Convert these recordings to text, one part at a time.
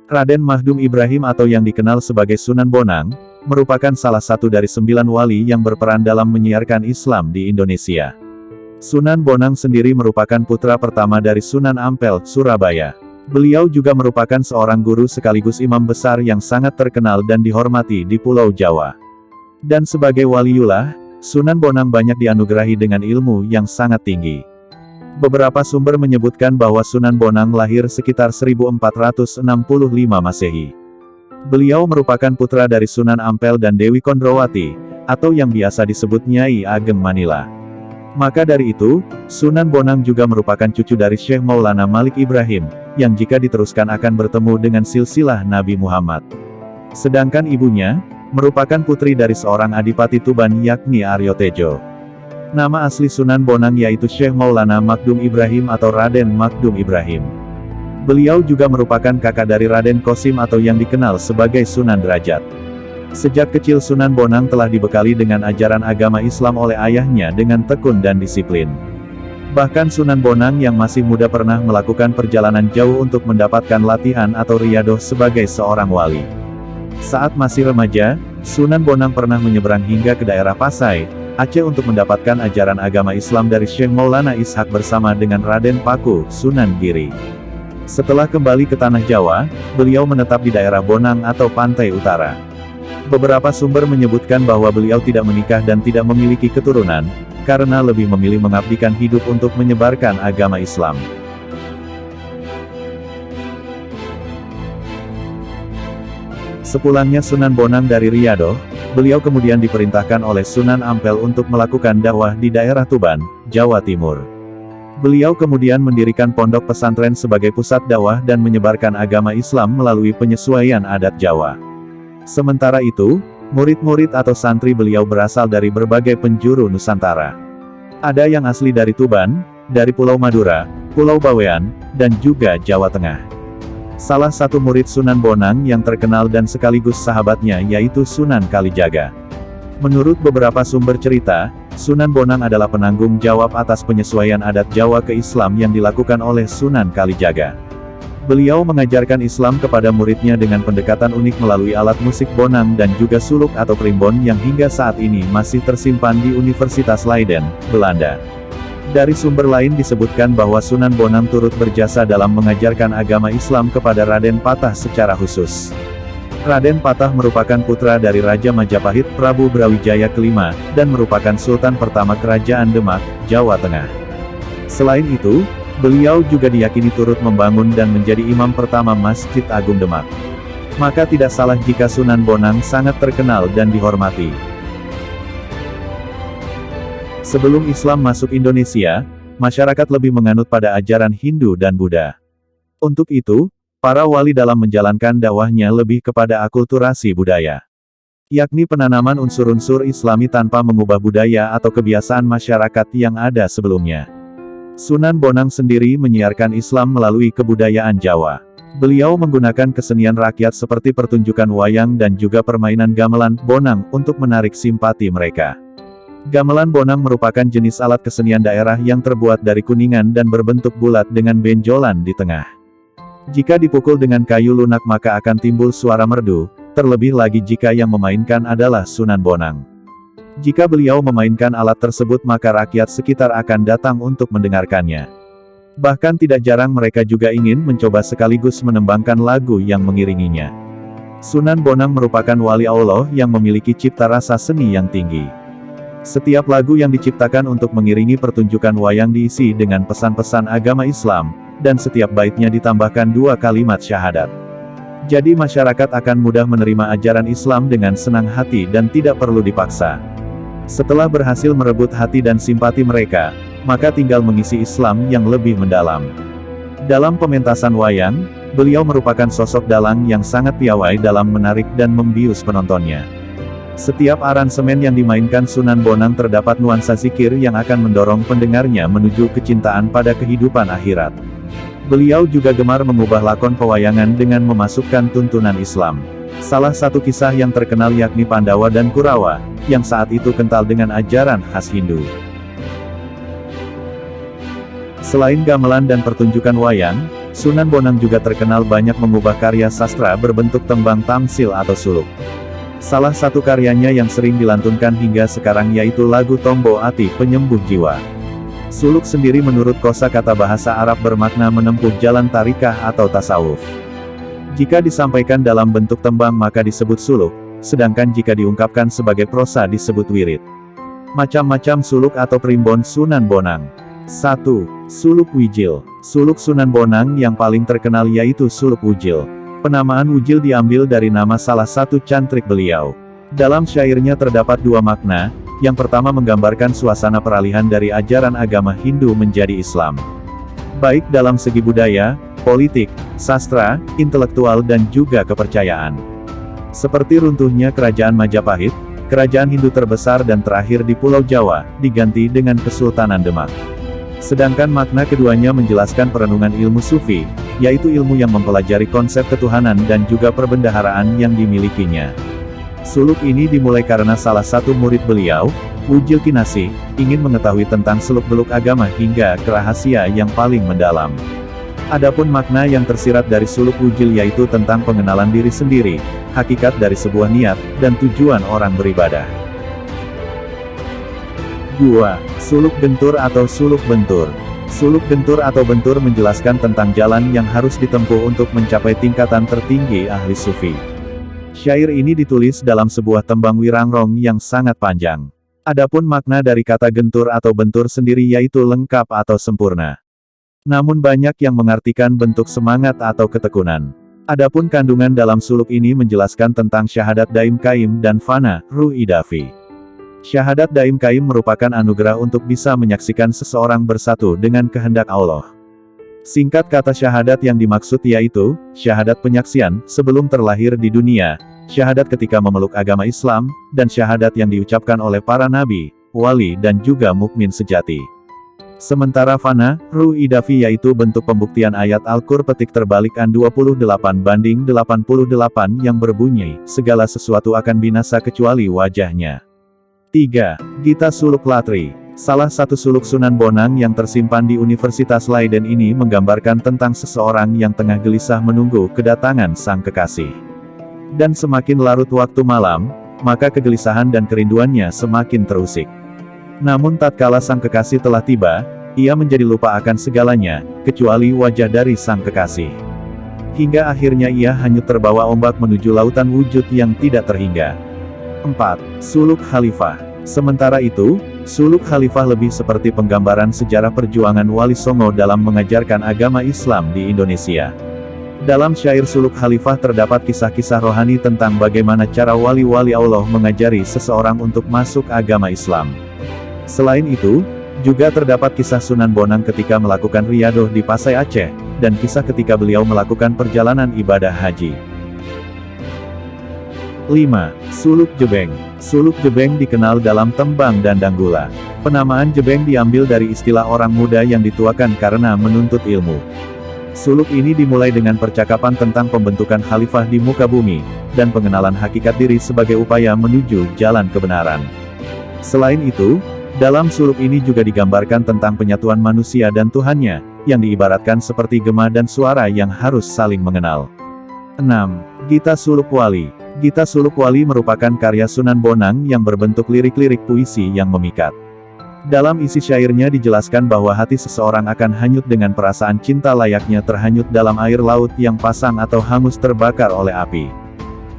Raden Mahdum Ibrahim atau yang dikenal sebagai Sunan Bonang, merupakan salah satu dari 9 wali yang berperan dalam menyiarkan Islam di Indonesia. Sunan Bonang sendiri merupakan putra pertama dari Sunan Ampel, Surabaya. Beliau juga merupakan seorang guru sekaligus imam besar yang sangat terkenal dan dihormati di Pulau Jawa. Dan sebagai waliullah, Sunan Bonang banyak dianugerahi dengan ilmu yang sangat tinggi. Beberapa sumber menyebutkan bahwa Sunan Bonang lahir sekitar 1465 Masehi. Beliau merupakan putra dari Sunan Ampel dan Dewi Kondrowati, atau yang biasa disebut Nyai Ageng Manila. Maka dari itu, Sunan Bonang juga merupakan cucu dari Syekh Maulana Malik Ibrahim, yang jika diteruskan akan bertemu dengan silsilah Nabi Muhammad. Sedangkan ibunya, merupakan putri dari seorang adipati Tuban yakni Aryo Tejo. Nama asli Sunan Bonang yaitu Syekh Maulana Makdum Ibrahim atau Raden Makdum Ibrahim. Beliau juga merupakan kakak dari Raden Qasim atau yang dikenal sebagai Sunan Derajat. Sejak kecil Sunan Bonang telah dibekali dengan ajaran agama Islam oleh ayahnya dengan tekun dan disiplin. Bahkan Sunan Bonang yang masih muda pernah melakukan perjalanan jauh untuk mendapatkan latihan atau riyadoh sebagai seorang wali. Saat masih remaja, Sunan Bonang pernah menyeberang hingga ke daerah Pasai, Aceh untuk mendapatkan ajaran agama Islam dari Syekh Maulana Ishak bersama dengan Raden Paku, Sunan Giri. Setelah kembali ke Tanah Jawa, beliau menetap di daerah Bonang atau Pantai Utara. Beberapa sumber menyebutkan bahwa beliau tidak menikah dan tidak memiliki keturunan, karena lebih memilih mengabdikan hidup untuk menyebarkan agama Islam. Sepulangnya Sunan Bonang dari riyadoh, beliau kemudian diperintahkan oleh Sunan Ampel untuk melakukan dakwah di daerah Tuban, Jawa Timur. Beliau kemudian mendirikan pondok pesantren sebagai pusat dakwah dan menyebarkan agama Islam melalui penyesuaian adat Jawa. Sementara itu, murid-murid atau santri beliau berasal dari berbagai penjuru Nusantara. Ada yang asli dari Tuban, dari Pulau Madura, Pulau Bawean, dan juga Jawa Tengah. Salah satu murid Sunan Bonang yang terkenal dan sekaligus sahabatnya yaitu Sunan Kalijaga. Menurut beberapa sumber cerita, Sunan Bonang adalah penanggung jawab atas penyesuaian adat Jawa ke Islam yang dilakukan oleh Sunan Kalijaga. Beliau mengajarkan Islam kepada muridnya dengan pendekatan unik melalui alat musik Bonang dan juga suluk atau primbon yang hingga saat ini masih tersimpan di Universitas Leiden, Belanda. Dari sumber lain disebutkan bahwa Sunan Bonang turut berjasa dalam mengajarkan agama Islam kepada Raden Patah secara khusus. Raden Patah merupakan putra dari Raja Majapahit Prabu Brawijaya kelima, dan merupakan Sultan pertama Kerajaan Demak, Jawa Tengah. Selain itu, beliau juga diyakini turut membangun dan menjadi imam pertama Masjid Agung Demak. Maka tidak salah jika Sunan Bonang sangat terkenal dan dihormati. Sebelum Islam masuk Indonesia, masyarakat lebih menganut pada ajaran Hindu dan Buddha. Untuk itu, para wali dalam menjalankan dakwahnya lebih kepada akulturasi budaya, yakni penanaman unsur-unsur Islami tanpa mengubah budaya atau kebiasaan masyarakat yang ada sebelumnya. Sunan Bonang sendiri menyiarkan Islam melalui kebudayaan Jawa. Beliau menggunakan kesenian rakyat seperti pertunjukan wayang dan juga permainan gamelan Bonang untuk menarik simpati mereka. Gamelan Bonang merupakan jenis alat kesenian daerah yang terbuat dari kuningan dan berbentuk bulat dengan benjolan di tengah. Jika dipukul dengan kayu lunak maka akan timbul suara merdu, terlebih lagi jika yang memainkan adalah Sunan Bonang. Jika beliau memainkan alat tersebut maka rakyat sekitar akan datang untuk mendengarkannya. Bahkan tidak jarang mereka juga ingin mencoba sekaligus menembangkan lagu yang mengiringinya. Sunan Bonang merupakan wali Allah yang memiliki cipta rasa seni yang tinggi. Setiap lagu yang diciptakan untuk mengiringi pertunjukan wayang diisi dengan pesan-pesan agama Islam, dan setiap baitnya ditambahkan 2 kalimat syahadat. Jadi masyarakat akan mudah menerima ajaran Islam dengan senang hati dan tidak perlu dipaksa. Setelah berhasil merebut hati dan simpati mereka, maka tinggal mengisi Islam yang lebih mendalam. Dalam pementasan wayang, beliau merupakan sosok dalang yang sangat piawai dalam menarik dan membius penontonnya. Setiap aransemen yang dimainkan Sunan Bonang terdapat nuansa zikir yang akan mendorong pendengarnya menuju kecintaan pada kehidupan akhirat. Beliau juga gemar mengubah lakon pewayangan dengan memasukkan tuntunan Islam. Salah satu kisah yang terkenal yakni Pandawa dan Kurawa, yang saat itu kental dengan ajaran khas Hindu. Selain gamelan dan pertunjukan wayang, Sunan Bonang juga terkenal banyak mengubah karya sastra berbentuk tembang tamsil atau suluk. Salah satu karyanya yang sering dilantunkan hingga sekarang yaitu lagu Tombo Ati Penyembuh Jiwa. Suluk sendiri menurut kosakata bahasa Arab bermakna menempuh jalan tarikah atau tasawuf. Jika disampaikan dalam bentuk tembang maka disebut suluk, sedangkan jika diungkapkan sebagai prosa disebut wirid. Macam-macam suluk atau primbon Sunan Bonang. 1. Suluk Wijil. Suluk Sunan Bonang yang paling terkenal yaitu Suluk Wujil. Penamaan Wujil diambil dari nama salah satu cantrik beliau. Dalam syairnya terdapat dua makna, yang pertama menggambarkan suasana peralihan dari ajaran agama Hindu menjadi Islam. Baik dalam segi budaya, politik, sastra, intelektual dan juga kepercayaan. Seperti runtuhnya Kerajaan Majapahit, kerajaan Hindu terbesar dan terakhir di Pulau Jawa, diganti dengan Kesultanan Demak. Sedangkan makna keduanya menjelaskan perenungan ilmu sufi, yaitu ilmu yang mempelajari konsep ketuhanan dan juga perbendaharaan yang dimilikinya. Suluk ini dimulai karena salah satu murid beliau, Wujil Kinasih, ingin mengetahui tentang seluk-beluk agama hingga ke rahasia yang paling mendalam. Adapun makna yang tersirat dari suluk Wujil yaitu tentang pengenalan diri sendiri, hakikat dari sebuah niat, dan tujuan orang beribadah. 2. Suluk Gentur atau Suluk Bentur. Suluk Gentur atau Bentur menjelaskan tentang jalan yang harus ditempuh untuk mencapai tingkatan tertinggi ahli sufi. Syair ini ditulis dalam sebuah tembang wirangrong yang sangat panjang. Adapun makna dari kata gentur atau bentur sendiri yaitu lengkap atau sempurna. Namun banyak yang mengartikan bentuk semangat atau ketekunan. Adapun kandungan dalam suluk ini menjelaskan tentang syahadat daim qaim dan fana, ruh idafi. Syahadat daim qaim merupakan anugerah untuk bisa menyaksikan seseorang bersatu dengan kehendak Allah. Singkat kata syahadat yang dimaksud yaitu, syahadat penyaksian, sebelum terlahir di dunia, syahadat ketika memeluk agama Islam, dan syahadat yang diucapkan oleh para nabi, wali dan juga mukmin sejati. Sementara fana, ruh idafi yaitu bentuk pembuktian ayat Al-Qur petik terbalik an 28/88 yang berbunyi, segala sesuatu akan binasa kecuali wajahnya. 3. Gita Suluk Latri. Salah satu suluk Sunan Bonang yang tersimpan di Universitas Leiden ini menggambarkan tentang seseorang yang tengah gelisah menunggu kedatangan sang kekasih. Dan semakin larut waktu malam, maka kegelisahan dan kerinduannya semakin terusik. Namun tatkala sang kekasih telah tiba, ia menjadi lupa akan segalanya, kecuali wajah dari sang kekasih. Hingga akhirnya ia hanyut terbawa ombak menuju lautan wujud yang tidak terhingga. 4. Suluk Khalifah. Sementara itu, suluk Khalifah lebih seperti penggambaran sejarah perjuangan Wali Songo dalam mengajarkan agama Islam di Indonesia. Dalam syair suluk Khalifah terdapat kisah-kisah rohani tentang bagaimana cara wali-wali Allah mengajari seseorang untuk masuk agama Islam. Selain itu, juga terdapat kisah Sunan Bonang ketika melakukan riyadoh di Pasai Aceh, dan kisah ketika beliau melakukan perjalanan ibadah haji. 5. Suluk Jebeng. Suluk Jebeng dikenal dalam tembang dan danggula. Penamaan Jebeng diambil dari istilah orang muda yang dituakan karena menuntut ilmu. Suluk ini dimulai dengan percakapan tentang pembentukan khalifah di muka bumi, dan pengenalan hakikat diri sebagai upaya menuju jalan kebenaran. Selain itu, dalam suluk ini juga digambarkan tentang penyatuan manusia dan Tuhannya, yang diibaratkan seperti gema dan suara yang harus saling mengenal. 6. Gita Suluk Wali. Gita Suluk Wali merupakan karya Sunan Bonang yang berbentuk lirik-lirik puisi yang memikat. Dalam isi syairnya dijelaskan bahwa hati seseorang akan hanyut dengan perasaan cinta layaknya terhanyut dalam air laut yang pasang atau hangus terbakar oleh api.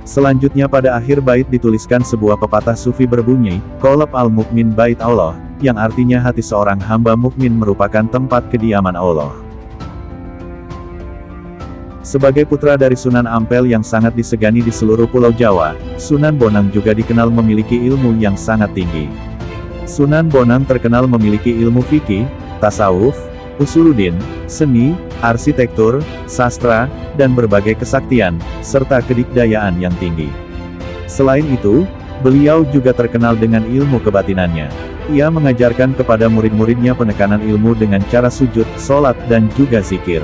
Selanjutnya pada akhir bait dituliskan sebuah pepatah sufi berbunyi, Qalb al-Mukmin Bait Allah, yang artinya hati seorang hamba mukmin merupakan tempat kediaman Allah. Sebagai putra dari Sunan Ampel yang sangat disegani di seluruh Pulau Jawa, Sunan Bonang juga dikenal memiliki ilmu yang sangat tinggi. Sunan Bonang terkenal memiliki ilmu fikih, tasawuf, usuluddin, seni, arsitektur, sastra, dan berbagai kesaktian, serta kedikdayaan yang tinggi. Selain itu, beliau juga terkenal dengan ilmu kebatinannya. Ia mengajarkan kepada murid-muridnya penekanan ilmu dengan cara sujud, sholat, dan juga zikir.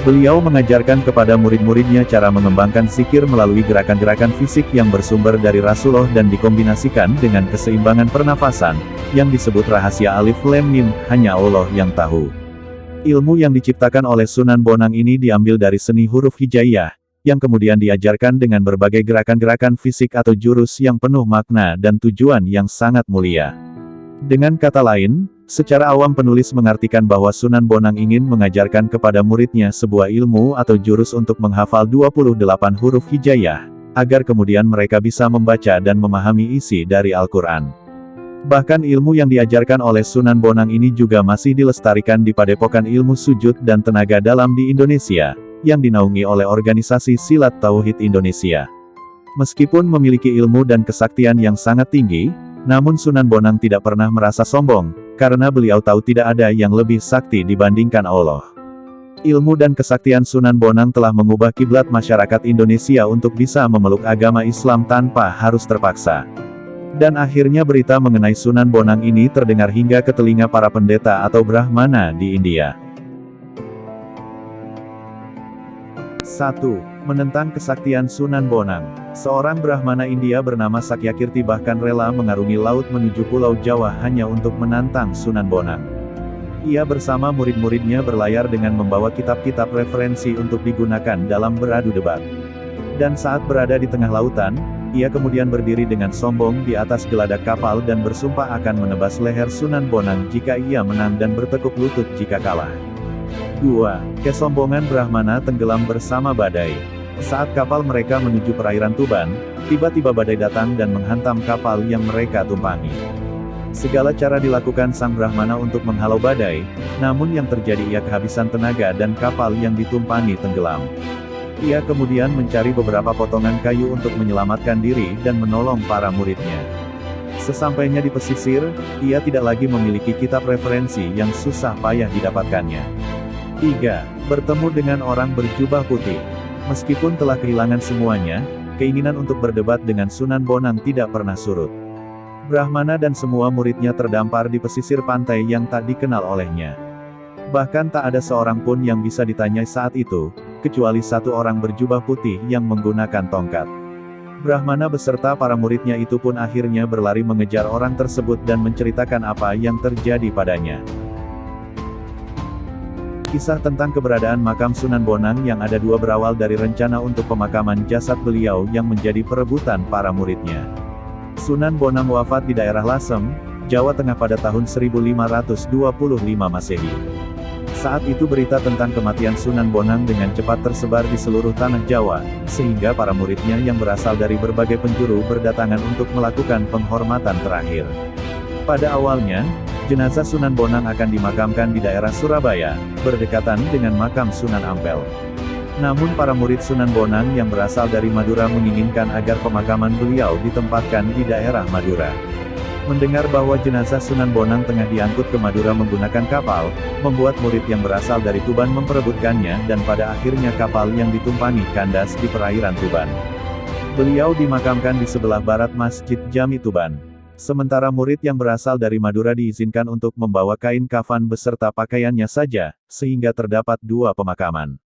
Beliau mengajarkan kepada murid-muridnya cara mengembangkan zikir melalui gerakan-gerakan fisik yang bersumber dari Rasulullah dan dikombinasikan dengan keseimbangan pernafasan, yang disebut rahasia Alif Lam Mim, hanya Allah yang tahu. Ilmu yang diciptakan oleh Sunan Bonang ini diambil dari seni huruf hijaiyah, yang kemudian diajarkan dengan berbagai gerakan-gerakan fisik atau jurus yang penuh makna dan tujuan yang sangat mulia. Dengan kata lain, secara awam penulis mengartikan bahwa Sunan Bonang ingin mengajarkan kepada muridnya sebuah ilmu atau jurus untuk menghafal 28 huruf hijaiyah, agar kemudian mereka bisa membaca dan memahami isi dari Al-Quran. Bahkan ilmu yang diajarkan oleh Sunan Bonang ini juga masih dilestarikan di Padepokan Ilmu Sujud dan Tenaga Dalam di Indonesia, yang dinaungi oleh organisasi Silat Tauhid Indonesia. Meskipun memiliki ilmu dan kesaktian yang sangat tinggi, namun Sunan Bonang tidak pernah merasa sombong, karena beliau tahu tidak ada yang lebih sakti dibandingkan Allah. Ilmu dan kesaktian Sunan Bonang telah mengubah kiblat masyarakat Indonesia untuk bisa memeluk agama Islam tanpa harus terpaksa. Dan akhirnya berita mengenai Sunan Bonang ini terdengar hingga ke telinga para pendeta atau Brahmana di India. 1. Menentang kesaktian Sunan Bonang. Seorang Brahmana India bernama Sakyakirti bahkan rela mengarungi laut menuju Pulau Jawa hanya untuk menantang Sunan Bonang. Ia bersama murid-muridnya berlayar dengan membawa kitab-kitab referensi untuk digunakan dalam beradu debat. Dan saat berada di tengah lautan, ia kemudian berdiri dengan sombong di atas geladak kapal dan bersumpah akan menebas leher Sunan Bonang jika ia menang dan bertekuk lutut jika kalah. 2. Kesombongan Brahmana tenggelam bersama badai. Saat kapal mereka menuju perairan Tuban, tiba-tiba badai datang dan menghantam kapal yang mereka tumpangi. Segala cara dilakukan sang Brahmana untuk menghalau badai, namun yang terjadi ia kehabisan tenaga dan kapal yang ditumpangi tenggelam. Ia kemudian mencari beberapa potongan kayu untuk menyelamatkan diri dan menolong para muridnya. Sesampainya di pesisir, ia tidak lagi memiliki kitab referensi yang susah payah didapatkannya. 3. Bertemu dengan orang berjubah putih. Meskipun telah kehilangan semuanya, keinginan untuk berdebat dengan Sunan Bonang tidak pernah surut. Brahmana dan semua muridnya terdampar di pesisir pantai yang tak dikenal olehnya. Bahkan tak ada seorang pun yang bisa ditanyai saat itu, kecuali satu orang berjubah putih yang menggunakan tongkat. Brahmana beserta para muridnya itu pun akhirnya berlari mengejar orang tersebut dan menceritakan apa yang terjadi padanya. Kisah tentang keberadaan makam Sunan Bonang yang ada dua berawal dari rencana untuk pemakaman jasad beliau yang menjadi perebutan para muridnya. Sunan Bonang wafat di daerah Lasem, Jawa Tengah pada tahun 1525 Masehi. Saat itu berita tentang kematian Sunan Bonang dengan cepat tersebar di seluruh tanah Jawa, sehingga para muridnya yang berasal dari berbagai penjuru berdatangan untuk melakukan penghormatan terakhir. Pada awalnya, jenazah Sunan Bonang akan dimakamkan di daerah Surabaya, berdekatan dengan makam Sunan Ampel. Namun para murid Sunan Bonang yang berasal dari Madura menginginkan agar pemakaman beliau ditempatkan di daerah Madura. Mendengar bahwa jenazah Sunan Bonang tengah diangkut ke Madura menggunakan kapal, membuat murid yang berasal dari Tuban memperebutkannya dan pada akhirnya kapal yang ditumpangi kandas di perairan Tuban. Beliau dimakamkan di sebelah barat Masjid Jami Tuban. Sementara murid yang berasal dari Madura diizinkan untuk membawa kain kafan beserta pakaiannya saja, sehingga terdapat dua pemakaman.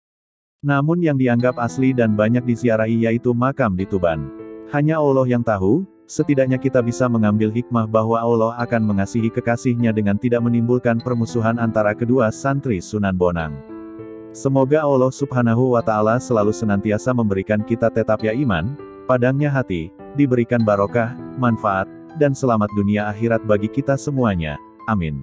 Namun yang dianggap asli dan banyak diziarahi yaitu makam di Tuban. Hanya Allah yang tahu, setidaknya kita bisa mengambil hikmah bahwa Allah akan mengasihi kekasihnya dengan tidak menimbulkan permusuhan antara kedua santri Sunan Bonang. Semoga Allah Subhanahu wa Ta'ala selalu senantiasa memberikan kita tetapnya iman, padangnya hati, diberikan barokah, manfaat, dan selamat dunia akhirat bagi kita semuanya. Amin.